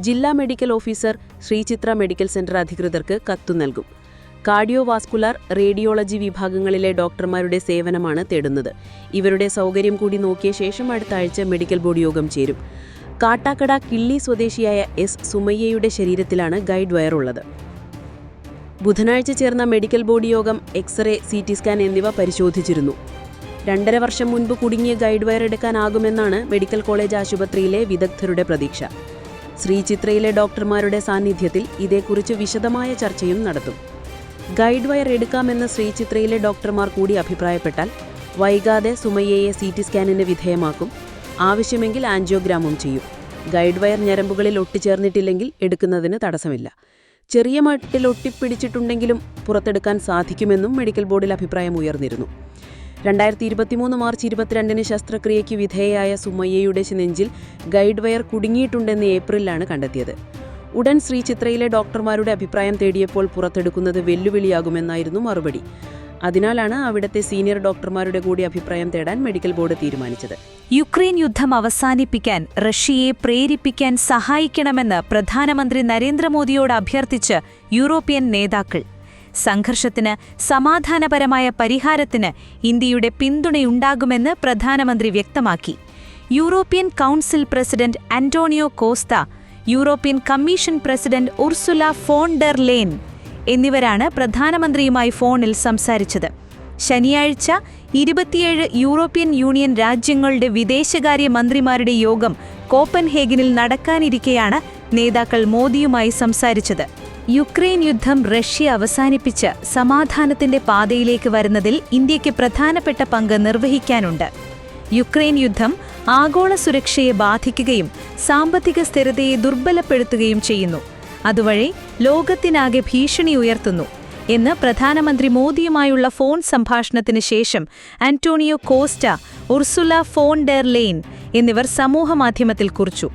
S2: ജില്ലാ medical officer Sree Chitra medical centre അധികൃതർക്ക് കത്തു നൽകും. കാർഡിയോവാസ്കുലാർ, റേഡിയോളജി വിഭാഗങ്ങളിലെ ഡോക്ടർമാരുടെ സേവനമാണ് തേടുന്നത്. ഇവരുടെ സൗകര്യം കൂടി നോക്കിയ ശേഷം അടുത്ത ആഴ്ച മെഡിക്കൽ ബോർഡ് യോഗം ചേരും. കാട്ടാക്കട കിള്ളി സ്വദേശിയായ എസ് സുമയ്യയുടെ ശരീരത്തിലാണ് ഗൈഡ് വയർ ഉള്ളത്. ബുധനാഴ്ച ചേർന്ന മെഡിക്കൽ ബോർഡ് യോഗം എക്സ്റേ, CT സ്കാൻ എന്നിവ പരിശോധിച്ചിരുന്നു. 2.5 വർഷം മുൻപ് കുടുങ്ങിയ ഗൈഡ് വയർ എടുക്കാനാകുമെന്നാണ് മെഡിക്കൽ കോളേജ് ആശുപത്രിയിലെ വിദഗ്ധരുടെ പ്രതീക്ഷ. ശ്രീചിത്രയിലെ ഡോക്ടർമാരുടെ സാന്നിധ്യത്തിൽ ഇതേക്കുറിച്ച് വിശദമായ ചർച്ചയും നടത്തും. ഗൈഡ് വയർ എടുക്കാമെന്ന് ശ്രീചിത്രയിലെ ഡോക്ടർമാർ കൂടി അഭിപ്രായപ്പെട്ടാൽ വൈകാതെ സുമയ്യയെ CT സ്കാനിന് വിധേയമാക്കും. ആവശ്യമെങ്കിൽ ആൻജിയോഗ്രാമും ചെയ്യും. ഗൈഡ് വയർ ഞരമ്പുകളിൽ ഒട്ടിച്ചേർന്നിട്ടില്ലെങ്കിൽ എടുക്കുന്നതിന് തടസ്സമില്ല. ചെറിയ മട്ടിൽ ഒട്ടിപ്പിടിച്ചിട്ടുണ്ടെങ്കിലും പുറത്തെടുക്കാൻ സാധിക്കുമെന്നും മെഡിക്കൽ ബോർഡിൽ അഭിപ്രായം ഉയർന്നിരുന്നു. 2023 മാർച്ച് 22-ന് ശസ്ത്രക്രിയയ്ക്ക് വിധേയയായ സുമയ്യയുടെ നെഞ്ചിൽ ഗൈഡ് വയർ കുടുങ്ങിയിട്ടുണ്ടെന്ന് ഏപ്രിലാണ് കണ്ടെത്തിയത്. ഉടൻ ശ്രീചിത്രയിലെ ഡോക്ടർമാരുടെ അഭിപ്രായം തേടിയപ്പോൾ പുറത്തെടുക്കുന്നത് വെല്ലുവിളിയാകുമെന്നായിരുന്നു മറുപടി. അതിനാലാണ് അവിടുത്തെ സീനിയർ ഡോക്ടർമാരുടെ കൂടി അഭിപ്രായം തേടാൻ മെഡിക്കൽ ബോർഡ് തീരുമാനിച്ചത്.
S1: യുക്രൈൻ യുദ്ധം അവസാനിപ്പിക്കാൻ റഷ്യയെ പ്രേരിപ്പിക്കാൻ സഹായിക്കണമെന്ന് പ്രധാനമന്ത്രി നരേന്ദ്രമോദിയോട് അഭ്യർത്ഥിച്ച് യൂറോപ്യൻ നേതാക്കൾ. സംഘർഷത്തിന് സമാധാനപരമായ പരിഹാരത്തിന് ഇന്ത്യയുടെ പിന്തുണയുണ്ടാകുമെന്ന് പ്രധാനമന്ത്രി വ്യക്തമാക്കി. European council president Antonio Costa, European commission president Ursula von der Leyen എന്നിവരാണ് പ്രധാനമന്ത്രിയുമായി ഫോണിൽ സംസാരിച്ചത്. ശനിയാഴ്ച 27 യൂറോപ്യൻ യൂണിയൻ രാജ്യങ്ങളുടെ വിദേശകാര്യ മന്ത്രിമാരുടെ യോഗം കോപ്പൻഹേഗനിൽ നടക്കാനിരിക്കെയാണ് നേതാക്കൾ മോദിയുമായി സംസാരിച്ചത്. യുക്രൈൻ യുദ്ധം റഷ്യ അവസാനിപ്പിച്ച് സമാധാനത്തിന്റെ പാതയിലേക്ക് വരുന്നതിൽ ഇന്ത്യയ്ക്ക് പ്രധാനപ്പെട്ട പങ്ക് നിർവഹിക്കാനുണ്ട്. യുക്രൈൻ യുദ്ധം ആഗോള സുരക്ഷയെ ബാധിക്കുകയും സാമ്പത്തിക സ്ഥിരതയെ ദുർബലപ്പെടുത്തുകയും ചെയ്യുന്നു. അതുവഴി ലോകത്തിനാകെ ഭീഷണി ഉയർത്തുന്നു എന്ന് പ്രധാനമന്ത്രി മോദിയുമായുള്ള ഫോൺ സംഭാഷണത്തിന് ശേഷം Antonio Costa, Ursula von der Leyen എന്നിവർ സമൂഹമാധ്യമത്തിൽ കുറിച്ചു.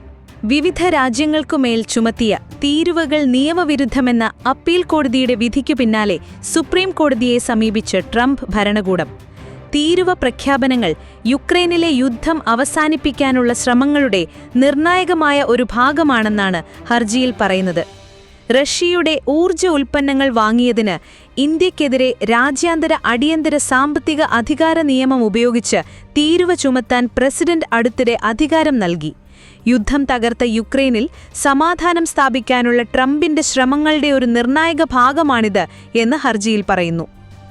S1: വിവിധ രാജ്യങ്ങൾക്കുമേൽ ചുമത്തിയ തീരുവകൾ നിയമവിരുദ്ധമെന്ന അപ്പീൽ കോടതിയുടെ വിധിക്കു പിന്നാലെ സുപ്രീം കോടതിയെ സമീപിച്ച് ട്രംപ് ഭരണകൂടം. തീരുവ പ്രഖ്യാപനങ്ങൾ യുക്രൈനിലെ യുദ്ധം അവസാനിപ്പിക്കാനുള്ള ശ്രമങ്ങളുടെ നിർണായകമായ ഒരു ഭാഗമാണെന്നാണ് ഹർജിയിൽ പറയുന്നത്. റഷ്യയുടെ ഊർജ്ജ ഉൽപ്പന്നങ്ങൾ വാങ്ങിയതിന് ഇന്ത്യക്കെതിരെ രാജ്യാന്തര അടിയന്തര സാമ്പത്തിക അധികാര നിയമം ഉപയോഗിച്ച് തീരുവ ചുമത്താൻ പ്രസിഡന്റ് അടുത്തിടെ അധികാരം നൽകി. യുദ്ധം തകർത്ത യുക്രൈനിൽ സമാധാനം സ്ഥാപിക്കാനുള്ള ട്രംപിന്റെ ശ്രമങ്ങളുടെ ഒരു നിർണായക ഭാഗമാണിത് എന്ന് ഹർജിയിൽ പറയുന്നു.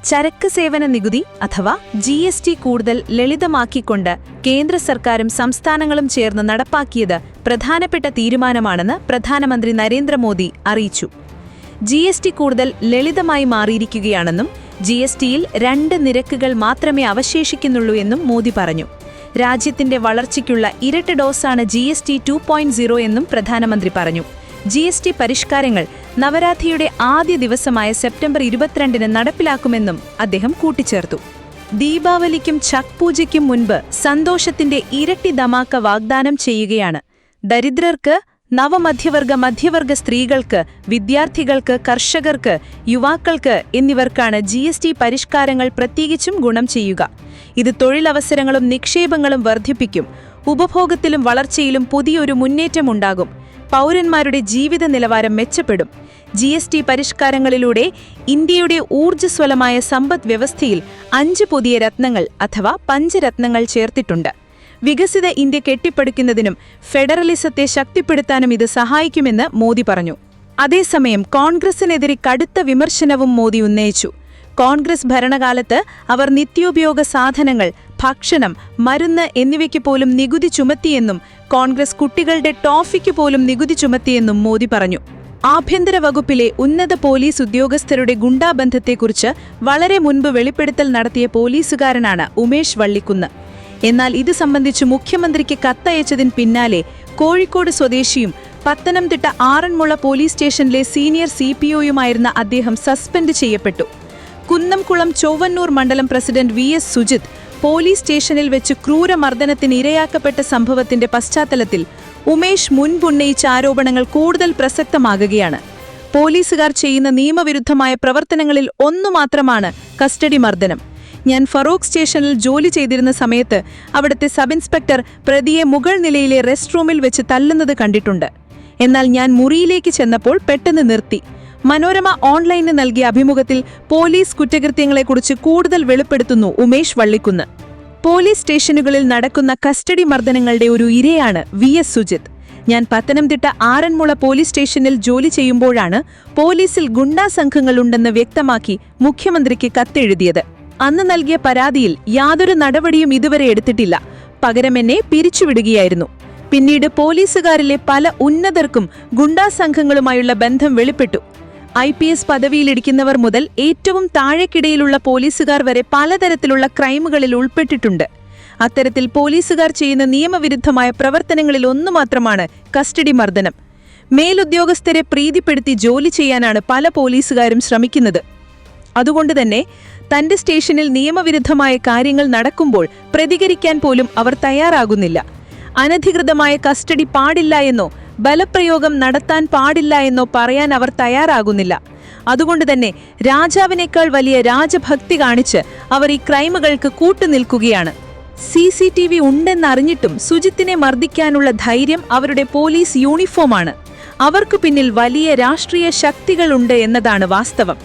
S1: ചരക്ക് സേവന നികുതി അഥവാ GST കൂടുതൽ ലളിതമാക്കിക്കൊണ്ട് കേന്ദ്ര സർക്കാരും സംസ്ഥാനങ്ങളും ചേർന്ന് നടപ്പാക്കിയത് പ്രധാനപ്പെട്ട തീരുമാനമാണെന്ന് പ്രധാനമന്ത്രി നരേന്ദ്രമോദി അറിയിച്ചു. GST കൂടുതൽ ലളിതമായി മാറിയിരിക്കുകയാണെന്നും GSTയിൽ 2 നിരക്കുകൾ മാത്രമേ അവശേഷിക്കുന്നുള്ളൂ എന്നും മോദി പറഞ്ഞു. രാജ്യത്തിന്റെ വളർച്ചയ്ക്കുള്ള ഇരട്ട ഡോസാണ് GST 2.0 എന്നും പ്രധാനമന്ത്രി പറഞ്ഞു. GST പരിഷ്കാരങ്ങൾ നവരാത്രിയുടെ ആദ്യ ദിവസമായ സെപ്റ്റംബർ 22-ന് നടപ്പിലാക്കുമെന്നും അദ്ദേഹം കൂട്ടിച്ചേർത്തു. ദീപാവലിക്കും ഛഠ് പൂജയ്ക്കും മുൻപ് സന്തോഷത്തിന്റെ ഇരട്ടി ധമാക്ക വാഗ്ദാനം ചെയ്യുകയാണ്. ദരിദ്രർക്ക്, നവമധ്യവർഗ മധ്യവർഗ സ്ത്രീകൾക്ക്, വിദ്യാർത്ഥികൾക്ക്, കർഷകർക്ക്, യുവാക്കൾക്ക് എന്നിവർക്കാണ് GST പരിഷ്കാരങ്ങൾ പ്രത്യേകിച്ചും ഗുണം ചെയ്യുക. ഇത് തൊഴിലവസരങ്ങളും നിക്ഷേപങ്ങളും വർദ്ധിപ്പിക്കും. ഉപഭോഗത്തിലും വളർച്ചയിലും പുതിയൊരു മുന്നേറ്റമുണ്ടാകും. പൗരന്മാരുടെ ജീവിത നിലവാരം മെച്ചപ്പെടും. GST പരിഷ്കാരങ്ങളിലൂടെ ഇന്ത്യയുടെ ഊർജ്ജസ്വലമായ സമ്പദ് വ്യവസ്ഥയിൽ 5 പുതിയ രത്നങ്ങൾ അഥവാ പഞ്ചരത്നങ്ങൾ ചേർത്തിട്ടുണ്ട്. വികസിത ഇന്ത്യ കെട്ടിപ്പടുക്കുന്നതിനും ഫെഡറലിസത്തെ ശക്തിപ്പെടുത്താനും ഇത് സഹായിക്കുമെന്ന് മോദി പറഞ്ഞു. അതേസമയം കോൺഗ്രസിനെതിരെ കടുത്ത വിമർശനവും മോദി ഉന്നയിച്ചു. കോൺഗ്രസ് ഭരണകാലത്ത് അവർ നിത്യോപയോഗ സാധനങ്ങൾ, ഭക്ഷണം, മരുന്ന് എന്നിവയ്ക്ക് പോലും നികുതി ചുമത്തിയെന്നും കോൺഗ്രസ് കുട്ടികളുടെ ടോഫിക്ക് പോലും നികുതി ചുമത്തിയെന്നും മോദി പറഞ്ഞു. ആഭ്യന്തര വകുപ്പിലെ ഉന്നത പോലീസ് ഉദ്യോഗസ്ഥരുടെ ഗുണ്ടാബന്ധത്തെക്കുറിച്ച് വളരെ മുൻപ് വെളിപ്പെടുത്തൽ നടത്തിയ പോലീസുകാരനാണ് ഉമേഷ് വള്ളിക്കുന്ന്. എന്നാൽ ഇത് സംബന്ധിച്ച് മുഖ്യമന്ത്രിക്ക് കത്തയച്ചതിന് പിന്നാലെ കോഴിക്കോട് സ്വദേശിയും
S3: പത്തനംതിട്ട ആറന്മുള പോലീസ് സ്റ്റേഷനിലെ സീനിയർ CPOയുമായിരുന്ന അദ്ദേഹം സസ്പെൻഡ് ചെയ്യപ്പെട്ടു. കുന്നംകുളം ചൊവ്വന്നൂർ മണ്ഡലം പ്രസിഡന്റ് VS സുജിത് പോലീസ് സ്റ്റേഷനിൽ വെച്ച് ക്രൂരമർദ്ദനത്തിന് ഇരയാക്കപ്പെട്ട സംഭവത്തിന്റെ പശ്ചാത്തലത്തിൽ ഉമേഷ് മുൻപുന്നയിച്ച ആരോപണങ്ങൾ കൂടുതൽ പ്രസക്തമാകുകയാണ്. പോലീസുകാർ ചെയ്യുന്ന നിയമവിരുദ്ധമായ പ്രവർത്തനങ്ങളിൽ ഒന്നുമാത്രമാണ് കസ്റ്റഡി മർദ്ദനം. ഞാൻ ഫറോക്ക് സ്റ്റേഷനിൽ ജോലി ചെയ്തിരുന്ന സമയത്ത് അവിടുത്തെ സബ് ഇൻസ്പെക്ടർ പ്രതിയെ മുകൾ നിലയിലെ റെസ്റ്റ് റൂമിൽ വെച്ച് തല്ലുന്നത് കണ്ടിട്ടുണ്ട്. എന്നാൽ ഞാൻ മുറിയിലേക്ക് ചെന്നപ്പോൾ പെട്ടെന്ന് നിർത്തി. മനോരമ ഓൺലൈനിന് നൽകിയ അഭിമുഖത്തിൽ പോലീസ് കുറ്റകൃത്യങ്ങളെക്കുറിച്ച് കൂടുതൽ വെളിപ്പെടുത്തുന്നു ഉമേഷ് വള്ളിക്കുന്ന്. പോലീസ് സ്റ്റേഷനുകളിൽ നടക്കുന്ന കസ്റ്റഡി മർദ്ദനങ്ങളുടെ ഒരു ഇരയാണ് VS സുജിത്. ഞാൻ പത്തനംതിട്ട ആറന്മുള പോലീസ് സ്റ്റേഷനിൽ ജോലി ചെയ്യുമ്പോഴാണ് പോലീസിൽ ഗുണ്ടാ സംഘങ്ങളുണ്ടെന്ന് വ്യക്തമാക്കി മുഖ്യമന്ത്രിക്ക് കത്തെഴുതിയത്. അന്ന് നൽകിയ പരാതിയിൽ യാതൊരു നടപടിയും ഇതുവരെ എടുത്തിട്ടില്ല. പകരം എന്നെ പിരിച്ചുവിടുകയായിരുന്നു. പിന്നീട് പോലീസുകാരിലെ പല ഉന്നതർക്കും ഗുണ്ടാ സംഘങ്ങളുമായുള്ള ബന്ധം വെളിപ്പെട്ടു. IPS പദവിയിലിരിക്കുന്നവർ മുതൽ ഏറ്റവും താഴെക്കിടയിലുള്ള പോലീസുകാർ വരെ പലതരത്തിലുള്ള ക്രൈമുകളിൽ ഉൾപ്പെട്ടിട്ടുണ്ട്. അത്തരത്തിൽ പോലീസുകാർ ചെയ്യുന്ന നിയമവിരുദ്ധമായ പ്രവർത്തനങ്ങളിൽ ഒന്നുമാത്രമാണ് കസ്റ്റഡി മർദ്ദനം. മേലുദ്യോഗസ്ഥരെ പ്രീതിപ്പെടുത്തി ജോലി ചെയ്യാനാണ് പല പോലീസുകാരും ശ്രമിക്കുന്നത്. അതുകൊണ്ടുതന്നെ തന്റെ സ്റ്റേഷനിൽ നിയമവിരുദ്ധമായ കാര്യങ്ങൾ നടക്കുമ്പോൾ പ്രതികരിക്കാൻ പോലും അവർ തയ്യാറാകുന്നില്ല. അനധികൃതമായ കസ്റ്റഡി പാടില്ല എന്നോ ബലപ്രയോഗം നടത്താൻ പാടില്ല എന്നോ പറയാൻ അവർ തയ്യാറാകുന്നില്ല. അതുകൊണ്ടുതന്നെ രാജാവിനേക്കാൾ വലിയ രാജഭക്തി കാണിച്ച് അവർ ഈ ക്രൈമുകൾക്ക് കൂട്ടുനിൽക്കുകയാണ്. CCTV ഉണ്ടെന്നറിഞ്ഞിട്ടും സുജിത്തിനെ മർദ്ദിക്കാനുള്ള ധൈര്യം അവരുടെ പോലീസ് യൂണിഫോമാണ്. അവർക്കു പിന്നിൽ വലിയ രാഷ്ട്രീയ ശക്തികളുണ്ട് എന്നതാണ് വാസ്തവം.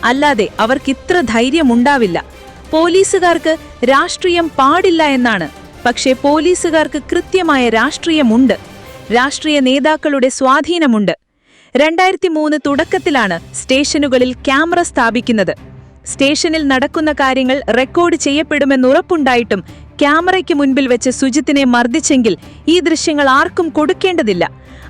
S3: അല്ലാതെ അവർക്കിത്ര ധൈര്യമുണ്ടാവില്ല. പോലീസുകാർക്ക് രാഷ്ട്രീയം പാടില്ല എന്നാണ്. പക്ഷേ പോലീസുകാർക്ക് കൃത്യമായ രാഷ്ട്രീയമുണ്ട്. രാഷ്ട്രീയ നേതാക്കളുടെ സ്വാധീനമുണ്ട്. 2003 തുടക്കത്തിലാണ് സ്റ്റേഷനുകളിൽ ക്യാമറ സ്ഥാപിക്കുന്നത്. സ്റ്റേഷനിൽ നടക്കുന്ന കാര്യങ്ങൾ റെക്കോർഡ് ചെയ്യപ്പെടുമെന്നുറപ്പുണ്ടായിട്ടും ക്യാമറയ്ക്ക് മുൻപിൽ വെച്ച് സുജിത്തിനെ മർദ്ദിച്ചെങ്കിൽ ഈ ദൃശ്യങ്ങൾ ആർക്കും കൊടുക്കേണ്ടതില്ല.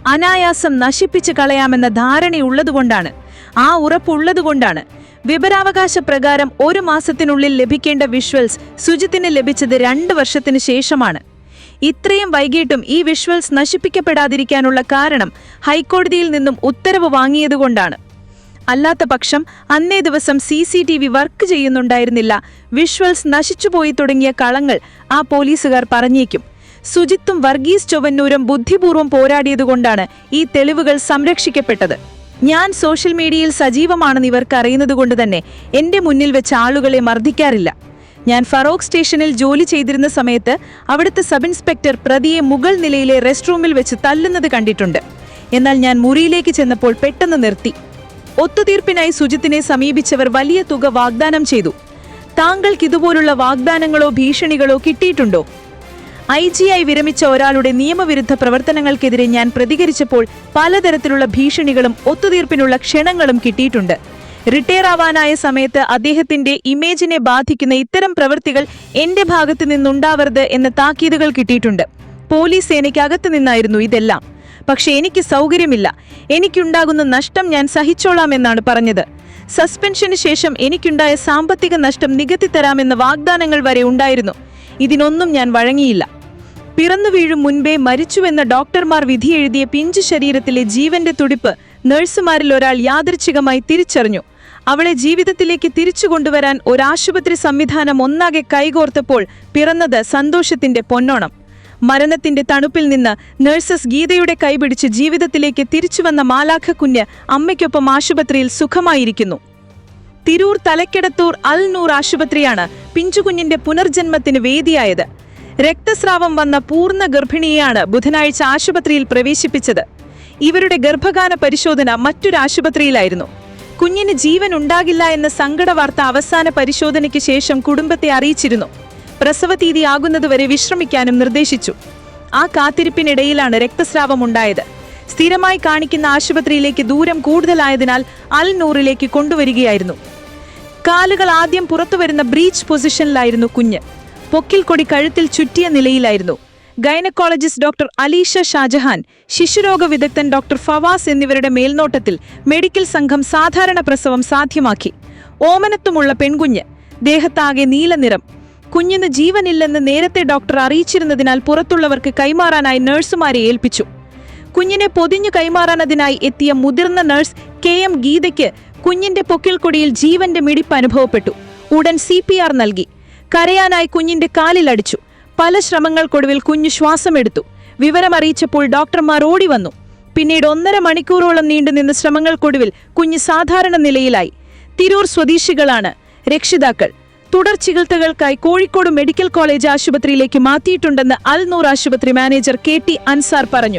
S3: അനായാസം നശിപ്പിച്ചു കളയാമെന്ന ധാരണയുള്ളതുകൊണ്ടാണ്. ആ ഉറപ്പുള്ളതുകൊണ്ടാണ്. വിവരാവകാശ പ്രകാരം 1 മാസത്തിനുള്ളിൽ ലഭിക്കേണ്ട വിഷ്വൽസ് സുജിത്തിന് ലഭിച്ചത് 2 വർഷത്തിനു ശേഷമാണ്. ഇത്രയും വൈകിട്ടും ഈ വിഷ്വൽസ് നശിപ്പിക്കപ്പെടാതിരിക്കാനുള്ള കാരണം ഹൈക്കോടതിയിൽ നിന്നും ഉത്തരവ് വാങ്ങിയതുകൊണ്ടാണ്. അല്ലാത്ത പക്ഷം അന്നേ ദിവസം CCTV വർക്ക് ചെയ്യുന്നുണ്ടായിരുന്നില്ല. വിഷ്വൽസ് നശിച്ചുപോയി തുടങ്ങിയ കളങ്ങൾ ആ പോലീസുകാർ പറഞ്ഞേക്കും. സുജിത്തും വർഗീസ് ചൊവ്വന്നൂരും ബുദ്ധിപൂർവ്വം പോരാടിയതുകൊണ്ടാണ് ഈ തെളിവുകൾ സംരക്ഷിക്കപ്പെട്ടത്. ഞാൻ സോഷ്യൽ മീഡിയയിൽ സജീവമാണെന്ന് ഇവർക്കറിയുന്നതുകൊണ്ട് തന്നെ എന്റെ മുന്നിൽ വെച്ച് ആളുകളെ മർദ്ദിക്കാറില്ല. ഞാൻ ഫറോക്ക് സ്റ്റേഷനിൽ ജോലി ചെയ്തിരുന്ന സമയത്ത് അവിടുത്തെ സബ് ഇൻസ്പെക്ടർ പ്രതിയെ മുകൾ നിലയിലെ റെസ്റ്റ് റൂമിൽ വെച്ച് തല്ലുന്നത് കണ്ടിട്ടുണ്ട്. എന്നാൽ ഞാൻ മുറിയിലേക്ക് ചെന്നപ്പോൾ പെട്ടെന്ന് നിർത്തി. ഒത്തുതീർപ്പിനായി സുജിത്തിനെ സമീപിച്ചവർ വലിയ തുക വാഗ്ദാനം ചെയ്തു. താങ്കൾക്കിതുപോലുള്ള വാഗ്ദാനങ്ങളോ ഭീഷണികളോ കിട്ടിയിട്ടുണ്ടോ? IG-ആയി വിരമിച്ച ഒരാളുടെ നിയമവിരുദ്ധ പ്രവർത്തനങ്ങൾക്കെതിരെ ഞാൻ പ്രതികരിച്ചപ്പോൾ പലതരത്തിലുള്ള ഭീഷണികളും ഒത്തുതീർപ്പിനുള്ള ക്ഷണങ്ങളും കിട്ടിയിട്ടുണ്ട്. റിട്ടയർ ആവാനായ സമയത്ത് അദ്ദേഹത്തിന്റെ ഇമേജിനെ ബാധിക്കുന്ന ഇത്തരം പ്രവൃത്തികൾ എന്റെ ഭാഗത്തു നിന്നുണ്ടാവരുത് എന്ന താക്കീതുകൾ കിട്ടിയിട്ടുണ്ട്. പോലീസ് സേനയ്ക്കകത്തു നിന്നായിരുന്നു ഇതെല്ലാം. പക്ഷെ എനിക്ക് സൗകര്യമില്ല. എനിക്കുണ്ടാകുന്ന നഷ്ടം ഞാൻ സഹിച്ചോളാമെന്നാണ് പറഞ്ഞത്. സസ്പെൻഷന് ശേഷം എനിക്കുണ്ടായ സാമ്പത്തിക നഷ്ടം നികത്തിത്തരാമെന്ന വാഗ്ദാനങ്ങൾ വരെ ഉണ്ടായിരുന്നു. ഇതിനൊന്നും ഞാൻ വഴങ്ങിയില്ല. പിറന്നു വീഴും മുൻപേ മരിച്ചുവെന്ന ഡോക്ടർമാർ വിധിയെഴുതിയ പിഞ്ചു ശരീരത്തിലെ ജീവന്റെ തുടിപ്പ് നഴ്സുമാരിൽ ഒരാൾ യാദൃച്ഛികമായി തിരിച്ചറിഞ്ഞു. അവളെ ജീവിതത്തിലേക്ക് തിരിച്ചു കൊണ്ടുവരാൻ ഒരാശുപത്രി സംവിധാനം ഒന്നാകെ കൈകോർത്തപ്പോൾ പിറന്നത് സന്തോഷത്തിന്റെ പൊന്നോണം. മരണത്തിന്റെ തണുപ്പിൽ നിന്ന് നഴ്സസ് ഗീതയുടെ കൈപിടിച്ച് ജീവിതത്തിലേക്ക് തിരിച്ചുവന്ന മാലാഖ കുഞ്ഞ് അമ്മയ്ക്കൊപ്പം ആശുപത്രിയിൽ സുഖമായിരിക്കുന്നു. തിരൂർ തലക്കെടത്തൂർ അൽ നൂർ ആശുപത്രിയാണ് പിഞ്ചുകുഞ്ഞിന്റെ പുനർജന്മത്തിന് വേദിയായത്. രക്തസ്രാവം വന്ന പൂർണ്ണ ഗർഭിണിയെയാണ് ബുധനാഴ്ച ആശുപത്രിയിൽ പ്രവേശിപ്പിച്ചത്. ഇവരുടെ ഗർഭകാല പരിശോധന മറ്റൊരു ആശുപത്രിയിലായിരുന്നു. കുഞ്ഞിന് ജീവൻ ഉണ്ടാകില്ല എന്ന സങ്കടവാർത്ത അവസാന പരിശോധനയ്ക്ക് ശേഷം കുടുംബത്തെ അറിയിച്ചിരുന്നു. പ്രസവതീതി ആകുന്നതുവരെ വിശ്രമിക്കാനും നിർദ്ദേശിച്ചു. ആ കാത്തിരിപ്പിനിടയിലാണ് രക്തസ്രാവം ഉണ്ടായത്. സ്ഥിരമായി കാണിക്കുന്ന ആശുപത്രിയിലേക്ക് ദൂരം കൂടുതലായതിനാൽ അൽ നൂറിലേക്ക് കൊണ്ടുവരികയായിരുന്നു. കാലുകൾ ആദ്യം പുറത്തുവരുന്ന ബ്രീച്ച് പൊസിഷനിലായിരുന്നു കുഞ്ഞ്. പൊക്കിൽ കൊടി കഴുത്തിൽ ചുറ്റിയ നിലയിലായിരുന്നു. ഗൈനക്കോളജിസ്റ്റ് ഡോക്ടർ അലീഷ ഷാജഹാൻ, ശിശുരോഗ വിദഗ്ധൻ ഡോക്ടർ ഫവാസ് എന്നിവരുടെ മേൽനോട്ടത്തിൽ മെഡിക്കൽ സംഘം സാധാരണ പ്രസവം സാധ്യമാക്കി. ഓമനത്വമുള്ള പെൺകുഞ്ഞ്, ദേഹത്താകെ നീലനിറം. കുഞ്ഞിന് ജീവനില്ലെന്ന് നേരത്തെ ഡോക്ടർ അറിയിച്ചിരുന്നതിനാൽ പുറത്തുള്ളവർക്ക് കൈമാറാനായി നഴ്സുമാരെ ഏൽപ്പിച്ചു. കുഞ്ഞിനെ പൊതിഞ്ഞു കൈമാറാനതിനായി എത്തിയ മുതിർന്ന നഴ്സ് KM ഗീതയ്ക്ക് കുഞ്ഞിന്റെ പൊക്കിൾക്കൊടിയിൽ ജീവന്റെ മിടിപ്പ് അനുഭവപ്പെട്ടു. ഉടൻ CPR നൽകി. കരയാനായി കുഞ്ഞിന്റെ കാലിലടിച്ചു. പല ശ്രമങ്ങൾക്കൊടുവിൽ കുഞ്ഞു ശ്വാസമെടുത്തു. വിവരമറിയിച്ചപ്പോൾ ഡോക്ടർമാർ ഓടി വന്നു. പിന്നീട് 1.5 മണിക്കൂറോളം നീണ്ടുനിന്ന ശ്രമങ്ങൾക്കൊടുവിൽ കുഞ്ഞ് സാധാരണ നിലയിലായി. തിരൂർ സ്വദേശികളാണ് രക്ഷിതാക്കൾ. തുടർ ചികിത്സകൾക്കായി കോഴിക്കോട് മെഡിക്കൽ കോളേജ് ആശുപത്രിയിലേക്ക് മാറ്റിയിട്ടുണ്ടെന്ന് അൽ നൂർ ആശുപത്രി മാനേജർ KT അൻസാർ പറഞ്ഞു.